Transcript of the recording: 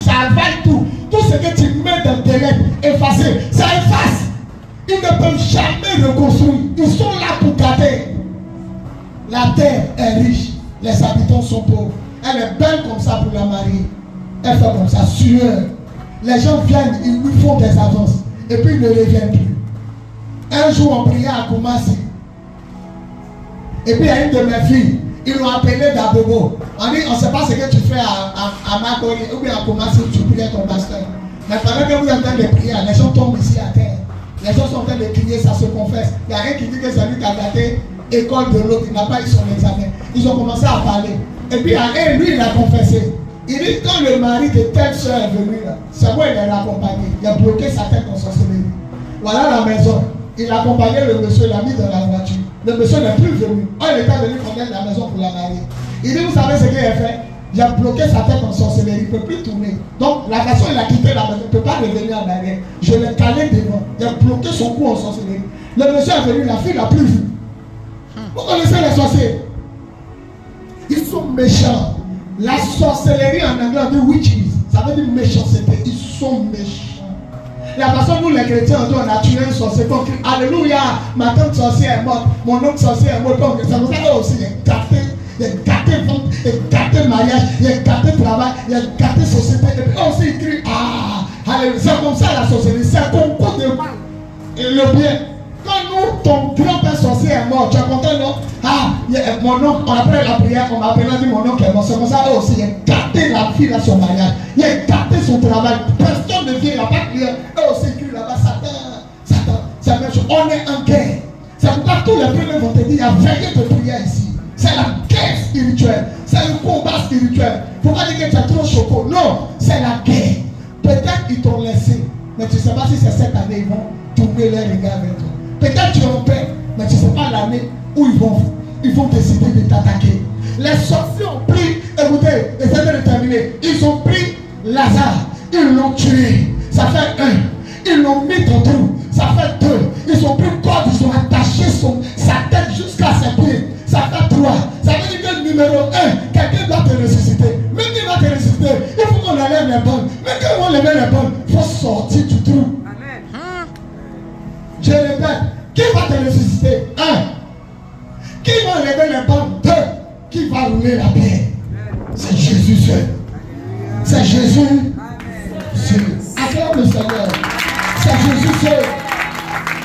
ça avale tout. Tout ce que tu mets dans tes lettres, effacer, ça efface. Ils ne peuvent jamais reconstruire. Ils sont là pour garder. La terre est riche, les habitants sont pauvres. Elle est belle comme ça pour la marier. Elle fait comme ça, sueur. Les gens viennent, ils lui font des avances. Et puis ils ne reviennent plus. Un jour, on priait à Koumassi. Et puis il y a une de mes filles, ils l'ont appelé Dabobo. On dit, on ne sait pas ce que tu fais à Makori ou bien à Koumassi où tu priais ton pasteur. Mais pendant que vous êtes en train de prier, les gens tombent ici à terre. Les gens sont en train de crier, ça se confesse. Il y a un qui dit que c'est lui qui a gâté l'école de l'autre, il n'a pas eu son examen. Ils ont commencé à parler. Et puis lui, il a confessé. Il dit, quand le mari de telle soeur est venu, c'est moi il l'a accompagné. Il a bloqué sa tête en sorcellerie. Voilà la maison. Il a accompagné le monsieur, il l'a mis dans la voiture. Le monsieur n'est plus venu. Oh, il était venu connaître la maison pour la marier. Il dit, vous savez ce qu'il a fait? Il a bloqué sa tête en sorcellerie, il ne peut plus tourner. Donc, la façon il a quitté la maison, il ne peut pas revenir en arrière. Je l'ai calé devant. Il a bloqué son cou en sorcellerie. Le monsieur est venu, la fille l'a plus vu. Vous connaissez les sorciers? Ils sont méchants. La sorcellerie en anglais, on dit witches. Ça veut dire méchanceté. Ils sont méchants. La façon dont les chrétiens ont dit on a tué un sorcier, on crie alléluia, ma tante sorcière est morte, mon oncle sorcier est mort. Donc, ça vous fait aussi, il est gâté. Il a gâté vente, il a gâté mariage, il a gâté travail, il a gâté société. Et puis aussi il crie, alléluia. C'est comme ça la sorcellerie, c'est un concours de mal. Et le bien. Quand ton grand-père sorcier est mort, tu es content, non? Mon oncle, après la prière, on m'a appelé, on dit mon oncle est mort. C'est comme ça, eux aussi, il a gâté la fille à son mariage. Il a gâté son travail. Personne ne vient, il n'a pas de client. Eux aussi, ils crient là-bas, Satan, c'est la même chose. On est en guerre. C'est pourquoi tous les premiers vont te dire, il y a veillé de prière ici. C'est la guerre spirituelle. C'est un combat spirituel. Il ne faut pas dire que tu es trop choqué. Non, c'est la guerre. Peut-être qu'ils t'ont laissé, mais tu ne sais pas si c'est cette année ils vont tourner leur regard vers toi. Peut-être tu es en paix, mais tu ne sais pas l'année où ils vont décider de t'attaquer. Les sorciers ont pris, écoutez, et c'est de terminer, ils ont pris Lazare, ils l'ont tué. Ça fait 1. Ils l'ont mis dans trou. Ça fait 2. Ils ont pris le corps, ils ont attaché sa tête jusqu'à ses pieds. Ça fait 3. Ça veut dire que numéro 1, quelqu'un doit te ressusciter. Même qu'il va te ressusciter, il faut qu'on enlève les bonnes. Mais quand on enlève les bonnes,